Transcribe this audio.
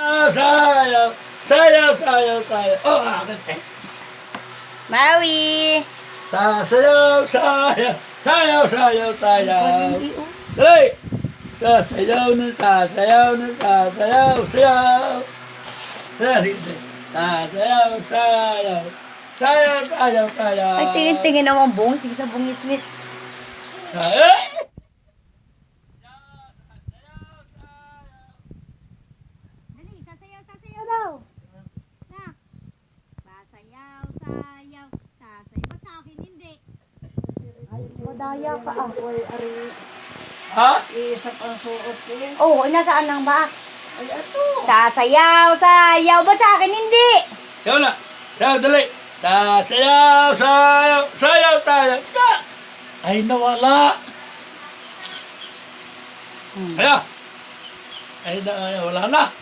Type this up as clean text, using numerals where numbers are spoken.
Sayaw, sayaw, sayaw, sayaw. Oh, akin eh. Maui! Sasayaw, sayaw, sayaw, sayaw, sayaw. Dali! Sasayaw na, sasayaw na, sasayaw, sayaw. Dali, sasayaw, sayaw. Sayaw, sayaw, sayaw. Ay, tingin-tingin naman bungis. Sige sa bungis-ngis. Sayaw! Dali, sasayaw daw. Na. Sasayaw, sayaw. Sasayaw. Ba't sa akin hindi? Ay, madaya ka ah. Ha? Iisap ang suot eh. Oh, nasaan ang ba? Ay, ato. Sasayaw, sayaw. Ba't sa akin hindi? Sayaw na. Sayaw, dali. Sasayaw, sayaw, sayaw, sayaw. Ka! Ay, nawala. Kaya. Ay, wala na.